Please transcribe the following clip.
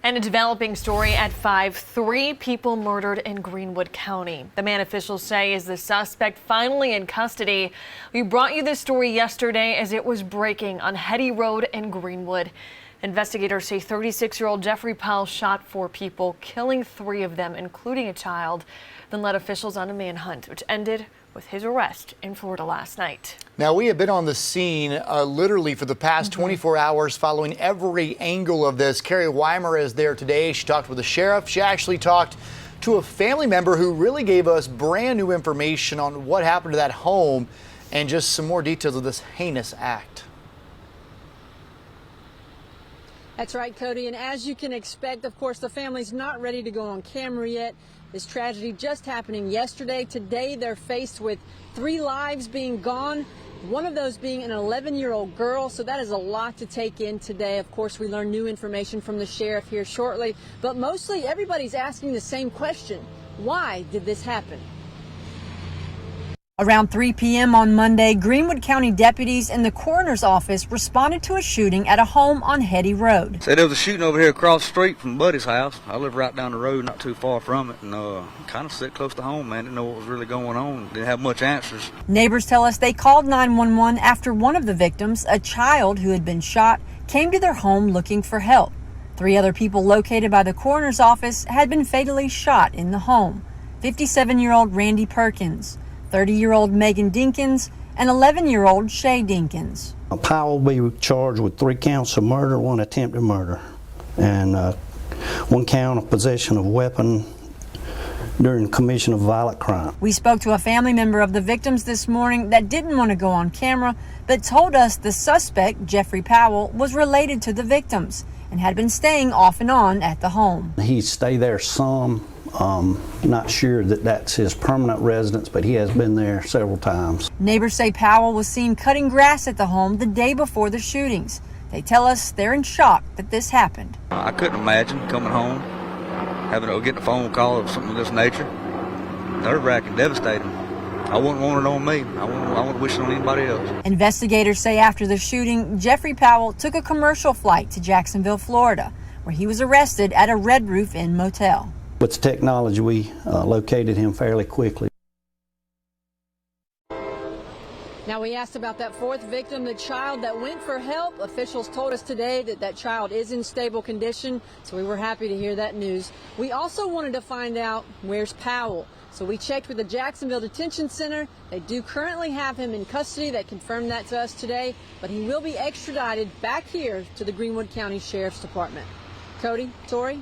And a developing story at 5, 3 people murdered in Greenwood County. The man officials say is the suspect finally in custody. We brought you this story yesterday as it was breaking on Hetty Road in Greenwood. Investigators say 36-year-old Jeffrey Powell shot 4 people, killing 3 of them, including a child, then led officials on a manhunt, which ended with his arrest in Florida last night. Now, we have been on the scene literally for the past 24 hours following every angle of this. Carrie Weimer is there today. She talked with the sheriff. She actually talked to a family member who really gave us brand new information on what happened to that home and just some more details of this heinous act. That's right, Cody. And as you can expect, of course, the family's not ready to go on camera yet. This tragedy just happening yesterday. Today, they're faced with 3 lives being gone, one of those being an 11-year-old girl. So that is a lot to take in today. Of course, we learn new information from the sheriff here shortly. But mostly, everybody's asking the same question. Why did this happen? Around 3 p.m. on Monday, Greenwood County deputies in the coroner's office responded to a shooting at a home on Hetty Road. Said there was a shooting over here across the street from Buddy's house. I live right down the road, not too far from it, and kind of sit close to home, man. Didn't know what was really going on. Didn't have much answers. Neighbors tell us they called 911 after one of the victims, a child who had been shot, came to their home looking for help. 3 other people located by the coroner's office had been fatally shot in the home. 57-year-old Randy Perkins, 30-year-old Megan Dinkins, and 11-year-old Shay Dinkins. Powell will be charged with 3 counts of murder, 1 attempted murder, and 1 count of possession of weapon during commission of violent crime. We spoke to a family member of the victims this morning that didn't want to go on camera, but told us the suspect, Jeffrey Powell, was related to the victims and had been staying off and on at the home. He stayed there some. Not sure that that's his permanent residence, but he has been there several times. Neighbors say Powell was seen cutting grass at the home the day before the shootings. They tell us they're in shock that this happened. I couldn't imagine coming home, getting a phone call of something of this nature. Nerve-wracking, devastating. I wouldn't want it on me. I wouldn't wish it on anybody else. Investigators say after the shooting, Jeffrey Powell took a commercial flight to Jacksonville, Florida, where he was arrested at a Red Roof Inn motel. With the technology, we located him fairly quickly. Now, we asked about that 4th victim, the child that went for help. Officials told us today that that child is in stable condition, so we were happy to hear that news. We also wanted to find out where's Powell. So we checked with the Jacksonville Detention Center. They do currently have him in custody. They confirmed that to us today, but he will be extradited back here to the Greenwood County Sheriff's Department. Cody, Tori.